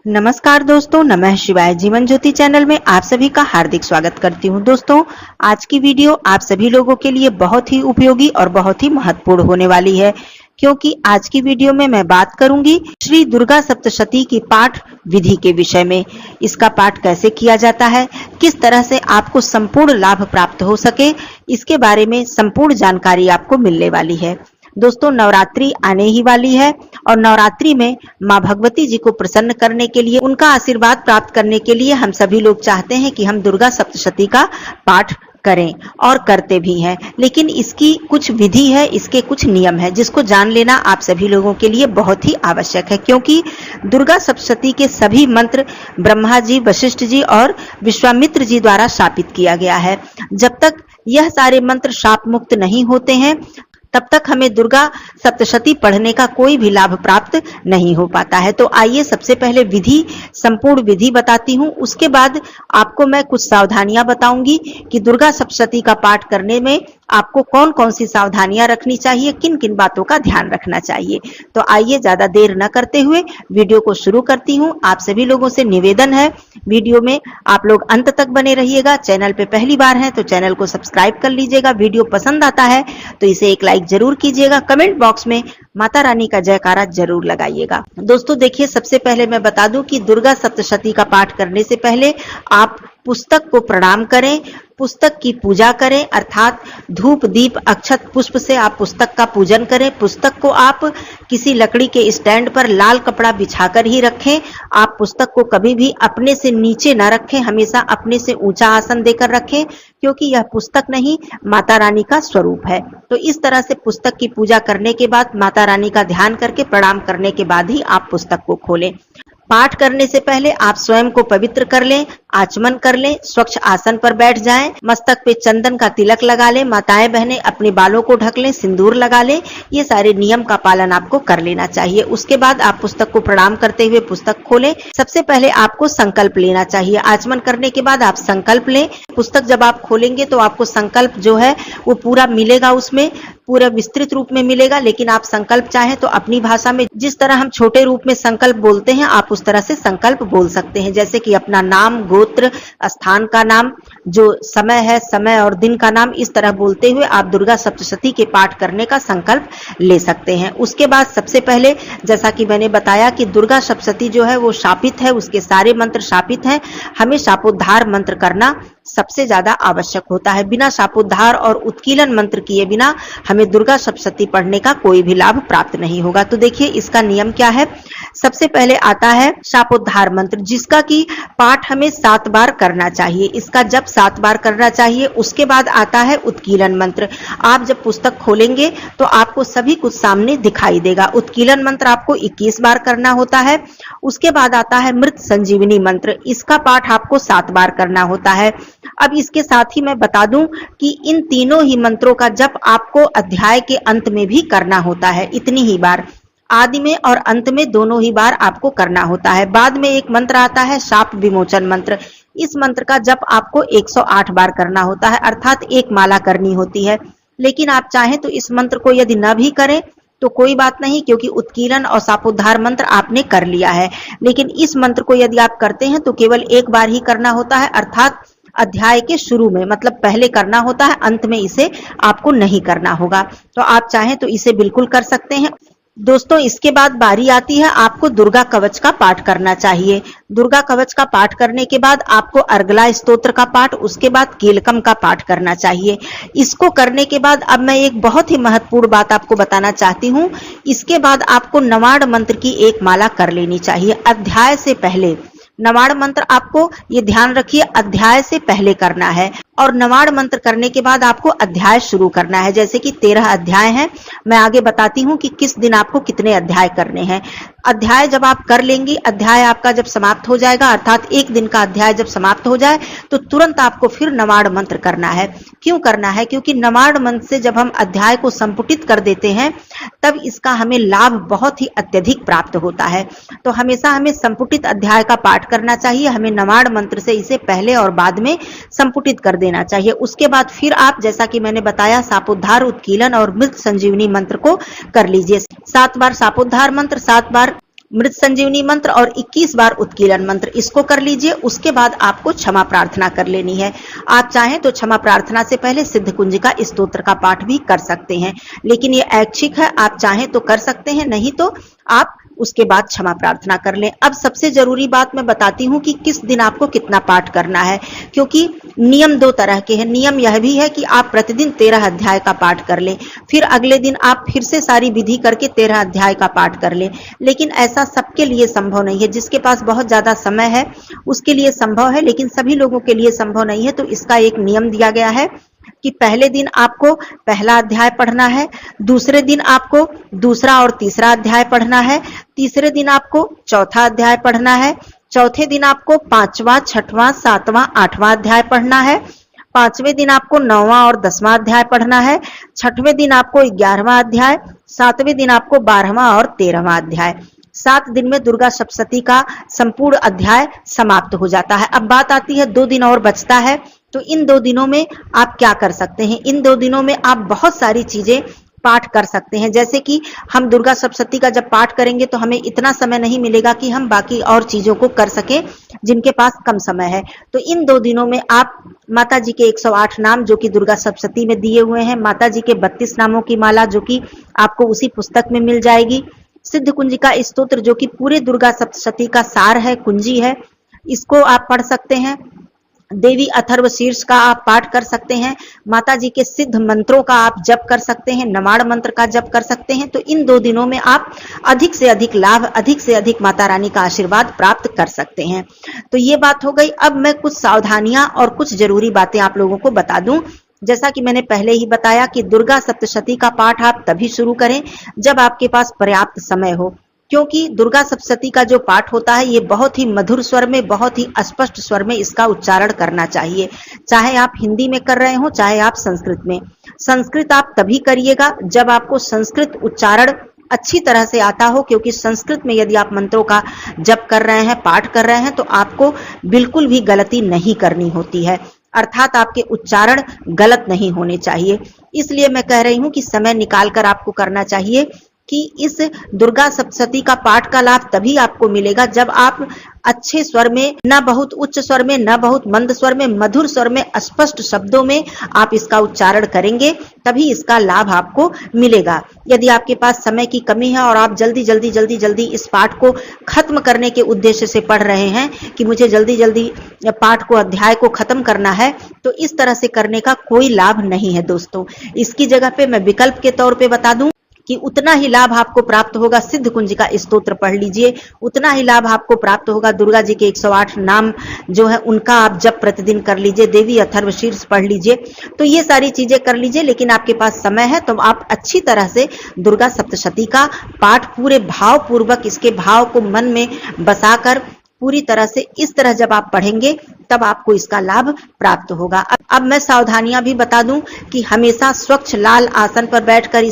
नमस्कार दोस्तों, नमः शिवाय। जीवन ज्योति चैनल में आप सभी का हार्दिक स्वागत करती हूं। दोस्तों, आज की वीडियो आप सभी लोगों के लिए बहुत ही उपयोगी और बहुत ही महत्वपूर्ण होने वाली है, क्योंकि आज की वीडियो में मैं बात करूंगी श्री दुर्गा सप्तशती की पाठ विधि के विषय में। इसका पाठ कैसे किया जाता है, किस तरह से आपको संपूर्ण लाभ प्राप्त हो सके, इसके बारे में संपूर्ण जानकारी आपको मिलने वाली है। दोस्तों, नवरात्रि आने ही वाली है और नवरात्रि में मां भगवती जी को प्रसन्न करने के लिए, उनका आशीर्वाद प्राप्त करने के लिए हम सभी लोग चाहते हैं कि हम दुर्गा सप्तशती का पाठ करें और करते भी हैं। लेकिन इसकी कुछ विधि है, इसके कुछ नियम है, जिसको जान लेना आप सभी लोगों के लिए बहुत ही आवश्यक है, क्योंकि दुर्गा सप्तशती के सभी मंत्र ब्रह्मा जी, वशिष्ठ जी और विश्वामित्र जी द्वारा शापित किया गया है। जब तक यह सारे मंत्र शाप मुक्त नहीं होते हैं, तब तक हमें दुर्गा सप्तशती पढ़ने का कोई भी लाभ प्राप्त नहीं हो पाता है। तो आइए सबसे पहले संपूर्ण विधि बताती हूँ। उसके बाद आपको मैं कुछ सावधानियां बताऊंगी कि दुर्गा सप्तशती का पाठ करने में आपको कौन कौन सी सावधानियां रखनी चाहिए, किन किन बातों का ध्यान रखना चाहिए। तो आइए ज्यादा देर न करते हुए वीडियो को शुरू करती हूँ। आप सभी लोगों से निवेदन है, वीडियो में आप लोग अंत तक बने रहिएगा। चैनल पे पहली बार हैं तो चैनल को सब्सक्राइब कर लीजिएगा। वीडियो पसंद आता है तो इसे एक लाइक जरूर कीजिएगा। कमेंट बॉक्स में माता रानी का जयकारा जरूर लगाइएगा। दोस्तों देखिए, सबसे पहले मैं बता दूं कि दुर्गा सप्तशती का पाठ करने से पहले आप पुस्तक को प्रणाम करें, पुस्तक की पूजा करें, अर्थात धूप दीप अक्षत पुष्प से आप पुस्तक का पूजन करें। पुस्तक को आप किसी लकड़ी के स्टैंड पर लाल कपड़ा बिछाकर ही रखें। आप पुस्तक को कभी भी अपने से नीचे न रखें, हमेशा अपने से ऊंचा आसन देकर रखें, क्योंकि यह पुस्तक नहीं माता रानी का स्वरूप है। तो इस तरह से पुस्तक की पूजा करने के बाद, माता रानी का ध्यान करके प्रणाम करने के बाद ही आप पुस्तक को खोलें। पाठ करने से पहले आप स्वयं को पवित्र कर लें, आचमन कर लें, स्वच्छ आसन पर बैठ जाएं, मस्तक पे चंदन का तिलक लगा लें, माताएं बहनें अपने बालों को ढक लें, सिंदूर लगा लें। ये सारे नियम का पालन आपको कर लेना चाहिए। उसके बाद आप पुस्तक को प्रणाम करते हुए पुस्तक खोलें। सबसे पहले आपको संकल्प लेना चाहिए। आचमन करने के बाद आप संकल्प लें। पुस्तक जब आप खोलेंगे तो आपको संकल्प जो है वो पूरा मिलेगा, उसमें पूरा विस्तृत रूप में मिलेगा। लेकिन आप संकल्प चाहें तो अपनी भाषा में, जिस तरह हम छोटे रूप में संकल्प बोलते हैं, आप उस तरह से संकल्प बोल सकते हैं। जैसे कि अपना नाम, गोत्र, स्थान का नाम, जो समय है, समय और दिन का नाम, इस तरह बोलते हुए आप दुर्गा सप्तशती के पाठ करने का संकल्प ले सकते हैं। उसके बाद सबसे पहले, जैसा कि मैंने बताया कि दुर्गा सप्तशती जो है वो शापित है, उसके सारे मंत्र शापित हैं। हमें शापोद्धार मंत्र करना सबसे ज्यादा आवश्यक होता है। बिना शापोद्धार और उत्कीलन मंत्र किए बिना हमें दुर्गा सप्तशती पढ़ने का कोई भी लाभ प्राप्त नहीं होगा। तो देखिए इसका नियम क्या है। सबसे पहले आता है शापोद्धार मंत्र, जिसका की पाठ हमें 7 बार करना चाहिए। इसका जप 7 बार करना चाहिए। उसके बाद आता है उत्कीलन मंत्र। आप जब पुस्तक खोलेंगे तो आपको सभी कुछ सामने दिखाई देगा। उत्कीलन मंत्र आपको 21 बार करना होता है। उसके बाद आता है मृत संजीवनी मंत्र। इसका पाठ आपको 7 बार करना होता है। अब इसके साथ ही मैं बता दूं कि इन तीनों ही मंत्रों का जप आपको अध्याय के अंत में भी करना होता है। इतनी ही बार, आदि में और अंत में दोनों ही बार आपको करना होता है। बाद में एक मंत्र आता है शाप विमोचन मंत्र। इस मंत्र का जप आपको 108 बार करना होता है, अर्थात एक माला करनी होती है। लेकिन आप चाहें तो इस मंत्र को यदि न भी करें तो कोई बात नहीं, क्योंकि उत्कीलन और शापोद्धार मंत्र आपने कर लिया है। लेकिन इस मंत्र को यदि आप करते हैं तो केवल एक बार ही करना होता है, अर्थात अध्याय के शुरू में, मतलब पहले करना होता है, अंत में इसे आपको नहीं करना होगा। तो आप चाहें तो इसे बिल्कुल कर सकते हैं। दोस्तों, इसके बाद बारी आती है आपको दुर्गा कवच का पाठ करना चाहिए। दुर्गा कवच का पाठ करने के बाद आपको अर्गला स्तोत्र का पाठ, उसके बाद कीलकम का पाठ करना चाहिए। इसको करने के बाद अब मैं एक बहुत ही महत्वपूर्ण बात आपको बताना चाहती हूँ। इसके बाद आपको नवाड़ मंत्र की एक माला कर लेनी चाहिए अध्याय से पहले। नवाड़ मंत्र आपको, ये ध्यान रखिए, अध्याय से पहले करना है। और नवाड़ मंत्र करने के बाद आपको अध्याय शुरू करना है। जैसे कि 13 अध्याय हैं, मैं आगे बताती हूँ कि किस दिन आपको कितने अध्याय करने हैं। अध्याय जब आप कर लेंगी, अध्याय आपका जब समाप्त हो जाएगा, अर्थात एक दिन का अध्याय जब समाप्त हो जाए तो तुरंत आपको फिर नवाड़ मंत्र करना है। क्यों करना है? क्योंकि नवाड़ मंत्र से जब हम अध्याय को संपुटित कर देते हैं तब इसका हमें लाभ बहुत ही अत्यधिक प्राप्त होता है। तो हमेशा हमें संपुटित अध्याय का पाठ करना चाहिए। हमें नवाड़ मंत्र से इसे पहले और बाद में संपुटित कर देना चाहिए। उसके बाद फिर आप, जैसा कि मैंने बताया, शापोद्धार, उत्कीलन और मृत संजीवनी मंत्र को कर लीजिए। 7 बार शापोद्धार मंत्र, 7 बार मृत संजीवनी मंत्र और 21 बार उत्कीलन मंत्र, इसको कर लीजिए। उसके बाद आपको क्षमा प्रार्थना कर लेनी है। आप चाहें तो क्षमा प्रार्थना से पहले सिद्ध कुंजिका स्तोत्र का पाठ भी कर सकते हैं, लेकिन ये ऐच्छिक है, आप चाहें तो कर सकते हैं, नहीं तो आप उसके बाद क्षमा प्रार्थना कर लें। अब सबसे जरूरी बात मैं बताती हूँ कि किस दिन आपको कितना पाठ करना है, क्योंकि नियम दो तरह के हैं। नियम यह भी है कि आप प्रतिदिन 13 अध्याय का पाठ कर लें, फिर अगले दिन आप फिर से सारी विधि करके 13 अध्याय का पाठ कर लें, लेकिन ऐसा सबके लिए संभव नहीं है। जिसके पास बहुत ज्यादा समय है उसके लिए संभव है, लेकिन सभी लोगों के लिए संभव नहीं है। तो इसका एक नियम दिया गया है कि पहले दिन आपको पहला अध्याय पढ़ना है, दूसरे दिन आपको दूसरा और तीसरा अध्याय पढ़ना है, तीसरे दिन आपको चौथा अध्याय पढ़ना है, चौथे दिन आपको 5वां, 6वां, 7वां, 8वां अध्याय पढ़ना है, 5वें दिन आपको 9वां और 10वां अध्याय पढ़ना है, 6वें दिन आपको 11वां अध्याय, 7वें दिन आपको 12वां और 13वां अध्याय। 7 दिन में दुर्गा सप्तशती का संपूर्ण अध्याय समाप्त हो जाता है। अब बात आती है 2 दिन और बचता है, तो इन 2 दिनों में आप क्या कर सकते हैं? इन 2 दिनों में आप बहुत सारी चीजें पाठ कर सकते हैं। जैसे कि हम दुर्गा सप्तशती का जब पाठ करेंगे तो हमें इतना समय नहीं मिलेगा कि हम बाकी और चीजों को कर सकें जिनके पास कम समय है। तो इन 2 दिनों में आप माता जी के 108 नाम जो कि दुर्गा सप्तशती में दिए हुए हैं, माता जी के 32 नामों की माला जो कि आपको उसी पुस्तक में मिल जाएगी, सिद्ध कुंजिका स्तोत्र जो कि पूरे दुर्गा सप्तशती का सार है, कुंजी है, इसको आप पढ़ सकते हैं। देवी अथर्व शीर्ष का आप पाठ कर सकते हैं, माता जी के सिद्ध मंत्रों का आप जप कर सकते हैं, नमाड़ मंत्र का जप कर सकते हैं। तो इन 2 दिनों में आप अधिक से अधिक लाभ, अधिक से अधिक माता रानी का आशीर्वाद प्राप्त कर सकते हैं। तो ये बात हो गई। अब मैं कुछ सावधानियां और कुछ जरूरी बातें आप लोगों को बता दूं। जैसा कि मैंने पहले ही बताया कि दुर्गा सप्तशती का पाठ आप तभी शुरू करें जब आपके पास पर्याप्त समय हो, क्योंकि दुर्गा सप्तशती का जो पाठ होता है ये बहुत ही मधुर स्वर में, बहुत ही स्पष्ट स्वर में इसका उच्चारण करना चाहिए। चाहे आप हिंदी में कर रहे हो, चाहे आप संस्कृत में। संस्कृत आप तभी करिएगा जब आपको संस्कृत उच्चारण अच्छी तरह से आता हो, क्योंकि संस्कृत में यदि आप मंत्रों का जप कर रहे हैं, पाठ कर रहे हैं, तो आपको बिल्कुल भी गलती नहीं करनी होती है, अर्थात आपके उच्चारण गलत नहीं होने चाहिए। इसलिए मैं कह रही हूं कि समय निकालकर आपको करना चाहिए कि इस दुर्गा सप्तशती का पाठ का लाभ तभी आपको मिलेगा जब आप अच्छे स्वर में, न बहुत उच्च स्वर में, न बहुत मंद स्वर में, मधुर स्वर में, स्पष्ट शब्दों में आप इसका उच्चारण करेंगे, तभी इसका लाभ आपको मिलेगा। यदि आपके पास समय की कमी है और आप जल्दी इस पाठ को खत्म करने के उद्देश्य से पढ़ रहे हैं कि मुझे जल्दी पाठ को, अध्याय को खत्म करना है, तो इस तरह से करने का कोई लाभ नहीं है दोस्तों। इसकी जगह पे मैं विकल्प के तौर पे बता दूं कि उतना ही लाभ आपको प्राप्त होगा सिद्ध कुंजिका स्तोत्र पढ़ लीजिए, उतना ही लाभ आपको प्राप्त होगा दुर्गा जी के 108 नाम जो है उनका आप जप प्रतिदिन कर लीजिए, देवी अथर्व शीर्ष पढ़ लीजिए। तो ये सारी चीजें कर लीजिए, लेकिन आपके पास समय है तो आप अच्छी तरह से दुर्गा सप्तशती का पाठ पूरे भाव पूर्वक, इसके भाव को मन में बसाकर पूरी तरह से इस तरह जब आप पढ़ेंगे तब आपको इसका लाभ प्राप्त होगा। अब मैं सावधानियां भी बता दूं कि हमेशा स्वच्छ लाल आसन पर बैठकर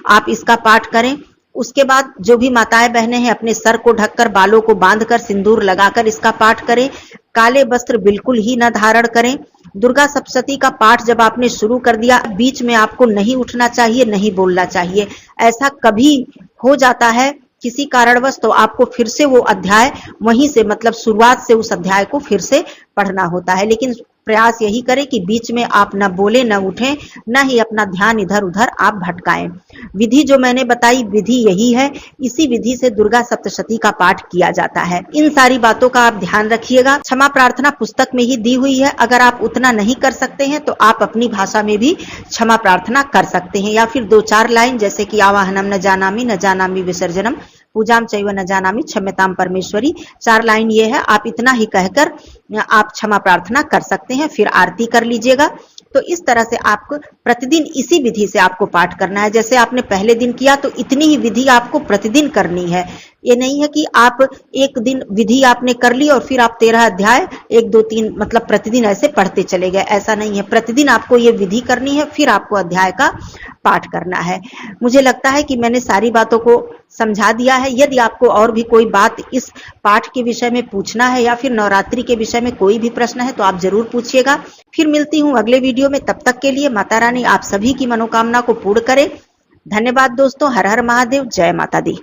आप इसका पाठ करें। उसके बाद जो भी माताएं बहनें हैं अपने सर को ढककर, बालों को बांधकर, सिंदूर लगाकर इसका पाठ करें। काले वस्त्र बिल्कुल ही न धारण करें। दुर्गा सप्तशती का पाठ जब आपने शुरू कर दिया, बीच में आपको नहीं उठना चाहिए, नहीं बोलना चाहिए। ऐसा कभी हो जाता है किसी कारणवश तो आपको फिर से वो अध्याय वहीं से, मतलब शुरुआत से उस अध्याय को फिर से पढ़ना होता है। लेकिन प्रयास यही करें कि बीच में आप न बोले, न उठें, न ही अपना ध्यान इधर उधर आप भटकाएं। विधि जो मैंने बताई, विधि यही है, इसी विधि से दुर्गा सप्तशती का पाठ किया जाता है। इन सारी बातों का आप ध्यान रखिएगा। क्षमा प्रार्थना पुस्तक में ही दी हुई है, अगर आप उतना नहीं कर सकते हैं तो आप अपनी भाषा में भी क्षमा प्रार्थना कर सकते हैं, या फिर 2-4 लाइन जैसे कि आवाहनम न जानामि विसर्जनम पूजाम चैव न जानामि क्षम्यताम परमेश्वरी, 4 लाइन ये है, आप इतना ही कहकर आप क्षमा प्रार्थना कर सकते हैं, फिर आरती कर लीजिएगा। तो इस तरह से आपको प्रतिदिन इसी विधि से आपको पाठ करना है। जैसे आपने पहले दिन किया तो इतनी ही विधि आपको प्रतिदिन करनी है। ये नहीं है कि आप एक दिन विधि आपने कर ली और फिर आप 13 अध्याय 1, 2, 3 मतलब प्रतिदिन ऐसे पढ़ते चले गए, ऐसा नहीं है। प्रतिदिन आपको ये विधि करनी है, फिर आपको अध्याय का पाठ करना है। मुझे लगता है कि मैंने सारी बातों को समझा दिया है। यदि आपको और भी कोई बात इस पाठ के विषय में पूछना है या फिर नवरात्रि के विषय में कोई भी प्रश्न है तो आप जरूर पूछिएगा। फिर मिलती हूँ अगले वीडियो में, तब तक के लिए माता रानी आप सभी की मनोकामना को पूर्ण करे। धन्यवाद दोस्तों। हर हर महादेव, जय माता दी।